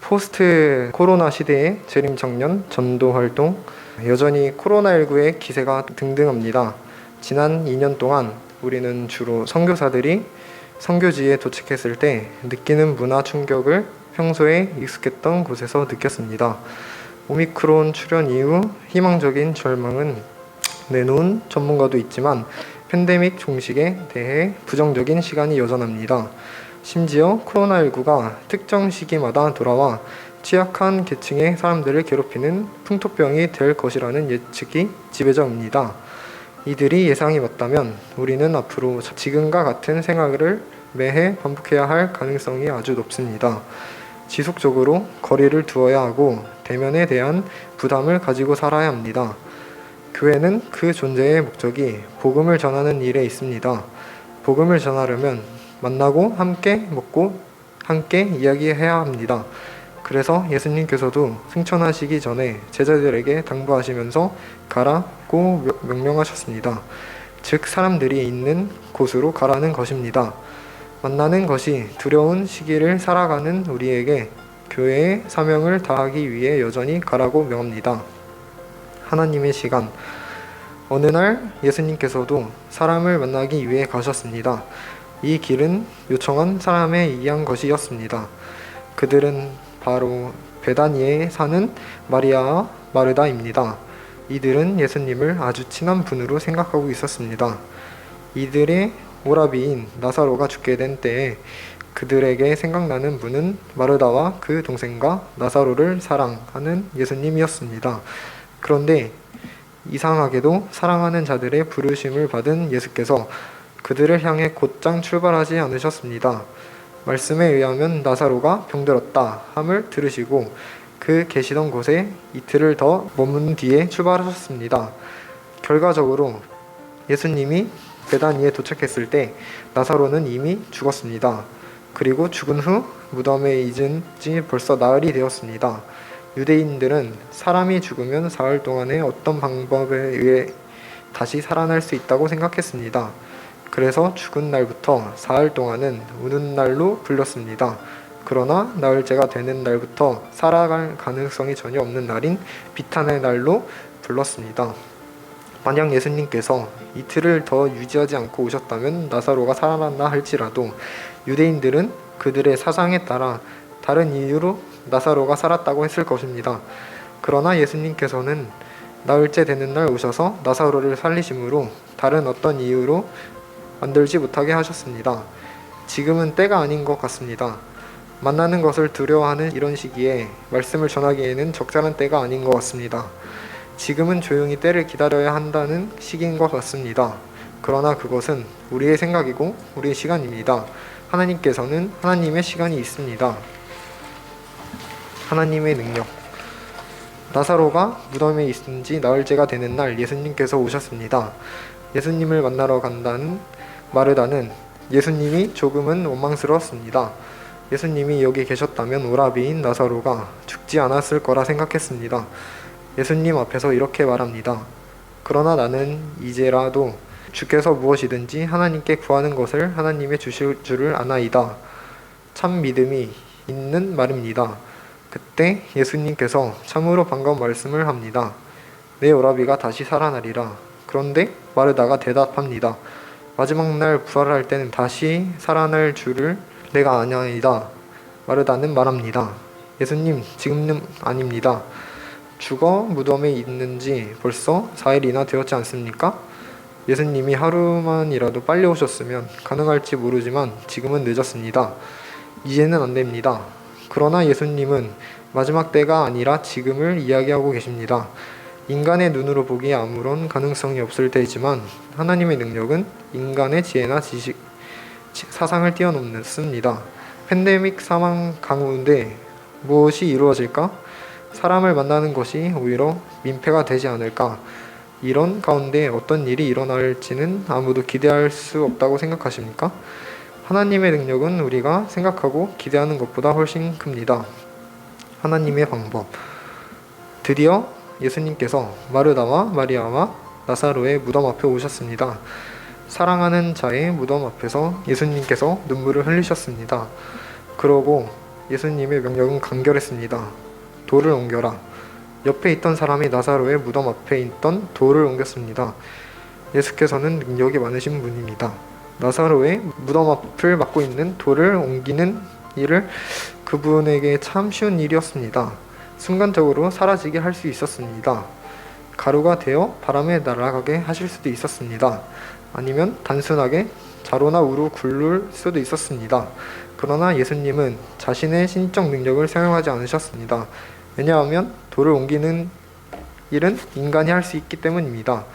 포스트 코로나 시대의 재림 청년 전도 활동, 여전히 코로나19의 기세가 등등합니다. 지난 2년 동안 우리는 주로 선교사들이 선교지에 도착했을 때 느끼는 문화 충격을 평소에 익숙했던 곳에서 느꼈습니다. 오미크론 출현 이후 희망적인 절망은 내놓은 전문가도 있지만 팬데믹 종식에 대해 부정적인 시간이 여전합니다. 심지어 코로나19가 특정 시기마다 돌아와 취약한 계층의 사람들을 괴롭히는 풍토병이 될 것이라는 예측이 지배적입니다. 이들이 예상이 맞다면 우리는 앞으로 지금과 같은 생활을 매해 반복해야 할 가능성이 아주 높습니다. 지속적으로 거리를 두어야 하고 대면에 대한 부담을 가지고 살아야 합니다. 교회는 그 존재의 목적이 복음을 전하는 일에 있습니다. 복음을 전하려면 만나고 함께 먹고 함께 이야기해야 합니다. 그래서 예수님께서도 승천하시기 전에 제자들에게 당부하시면서 가라고 명령하셨습니다. 즉 사람들이 있는 곳으로 가라는 것입니다. 만나는 것이 두려운 시기를 살아가는 우리에게 교회의 사명을 다하기 위해 여전히 가라고 명합니다. 하나님의 시간. 어느 날 예수님께서도 사람을 만나기 위해 가셨습니다. 이 길은 요청한 사람에 의한 것이었습니다. 그들은 바로 베다니에 사는 마리아와 마르다입니다. 이들은 예수님을 아주 친한 분으로 생각하고 있었습니다. 이들의 오라비인 나사로가 죽게 된 때에 그들에게 생각나는 분은 마르다와 그 동생과 나사로를 사랑하는 예수님이었습니다. 그런데 이상하게도 사랑하는 자들의 부르심을 받은 예수께서 그들을 향해 곧장 출발하지 않으셨습니다. 말씀에 의하면 나사로가 병들었다 함을 들으시고 그 계시던 곳에 이틀을 더 머문 뒤에 출발하셨습니다. 결과적으로 예수님이 베다니에 도착했을 때 나사로는 이미 죽었습니다. 그리고 죽은 후 무덤에 잊은 지 벌써 나흘이 되었습니다. 유대인들은 사람이 죽으면 사흘 동안의 어떤 방법에 의해 다시 살아날 수 있다고 생각했습니다. 그래서 죽은 날부터 사흘 동안은 우는 날로 불렸습니다. 그러나 나흘째가 되는 날부터 살아갈 가능성이 전혀 없는 날인 비탄의 날로 불렀습니다. 만약 예수님께서 이틀을 더 유지하지 않고 오셨다면 나사로가 살아났나 할지라도 유대인들은 그들의 사상에 따라 다른 이유로 나사로가 살았다고 했을 것입니다. 그러나 예수님께서는 나흘째 되는 날 오셔서 나사로를 살리심으로 다른 어떤 이유로 만들지 못하게 하셨습니다. 지금은 때가 아닌 것 같습니다. 만나는 것을 두려워하는 이런 시기에 말씀을 전하기에는 적절한 때가 아닌 것 같습니다. 지금은 조용히 때를 기다려야 한다는 시기인 것 같습니다. 그러나 그것은 우리의 생각이고 우리의 시간입니다. 하나님께서는 하나님의 시간이 있습니다. 하나님의 능력. 나사로가 무덤에 있은 지 나흘째가 되는 날 예수님께서 오셨습니다. 예수님을 만나러 간다는 마르다는 예수님이 조금은 원망스러웠습니다. 예수님이 여기 계셨다면 오라비인 나사로가 죽지 않았을 거라 생각했습니다. 예수님 앞에서 이렇게 말합니다. 그러나 나는 이제라도 주께서 무엇이든지 하나님께 구하는 것을 하나님의 주실 줄을 아나이다. 참 믿음이 있는 말입니다. 그때 예수님께서 참으로 반가운 말씀을 합니다. 내 오라비가 다시 살아나리라. 그런데 마르다가 대답합니다. 마지막 날 부활할 때는 다시 살아날 줄을 내가 아나이다. 마르다는 말합니다. 예수님, 지금은 아닙니다. 죽어 무덤에 있는지 벌써 4일이나 되었지 않습니까? 예수님이 하루만이라도 빨리 오셨으면 가능할지 모르지만 지금은 늦었습니다. 이제는 안 됩니다. 그러나 예수님은 마지막 때가 아니라 지금을 이야기하고 계십니다. 인간의 눈으로 보기에 아무런 가능성이 없을 때이지만 하나님의 능력은 인간의 지혜나 지식, 사상을 뛰어넘습니다. 팬데믹 상황 가운데 무엇이 이루어질까? 사람을 만나는 것이 오히려 민폐가 되지 않을까? 이런 가운데 어떤 일이 일어날지는 아무도 기대할 수 없다고 생각하십니까? 하나님의 능력은 우리가 생각하고 기대하는 것보다 훨씬 큽니다. 하나님의 방법. 드디어 예수님께서 마르다와 마리아와 나사로의 무덤 앞에 오셨습니다. 사랑하는 자의 무덤 앞에서 예수님께서 눈물을 흘리셨습니다. 그러고 예수님의 명령은 간결했습니다. 돌을 옮겨라. 옆에 있던 사람이 나사로의 무덤 앞에 있던 돌을 옮겼습니다. 예수께서는 능력이 많으신 분입니다. 나사로의 무덤 앞을 막고 있는 돌을 옮기는 일을 그분에게 참 쉬운 일이었습니다. 순간적으로 사라지게 할 수 있었습니다. 가루가 되어 바람에 날아가게 하실 수도 있었습니다. 아니면 단순하게 자로나 우로 굴릴 수도 있었습니다. 그러나 예수님은 자신의 신적 능력을 사용하지 않으셨습니다. 왜냐하면 돌을 옮기는 일은 인간이 할 수 있기 때문입니다.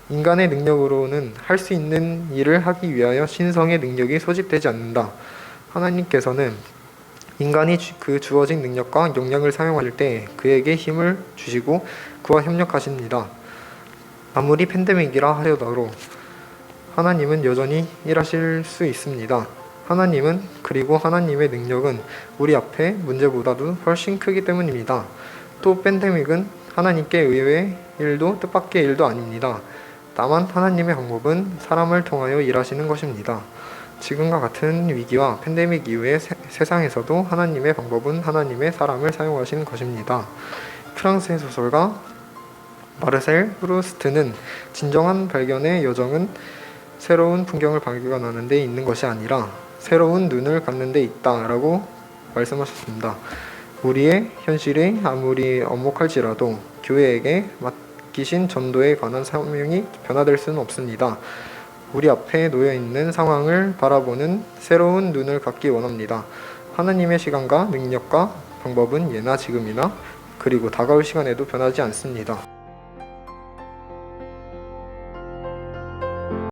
인간의 능력으로는 할 수 있는 일을 하기 위하여 신성의 능력이 소집되지 않는다. 하나님께서는 인간이 그 주어진 능력과 역량을 사용할 때 그에게 힘을 주시고 그와 협력하십니다. 아무리 팬데믹이라 하더라도 하나님은 여전히 일하실 수 있습니다. 하나님은 그리고 하나님의 능력은 우리 앞에 문제보다도 훨씬 크기 때문입니다. 또 팬데믹은 하나님께 의외의 일도 뜻밖의 일도 아닙니다. 다만 하나님의 방법은 사람을 통하여 일하시는 것입니다. 지금과 같은 위기와 팬데믹 이후의 세상에서도 하나님의 방법은 하나님의 사람을 사용하시는 것입니다. 프랑스의 소설가 마르셀 프루스트는 진정한 발견의 여정은 새로운 풍경을 발견하는 데 있는 것이 아니라 새로운 눈을 갖는 데 있다 라고 말씀하셨습니다. 우리의 현실이 아무리 엄혹할지라도 교회에게 맡기신 전도에 관한 사명이 변화될 수는 없습니다. 우리 앞에 놓여있는 상황을 바라보는 새로운 눈을 갖기 원합니다. 하나님의 시간과 능력과 방법은 예나 지금이나 그리고 다가올 시간에도 변하지 않습니다.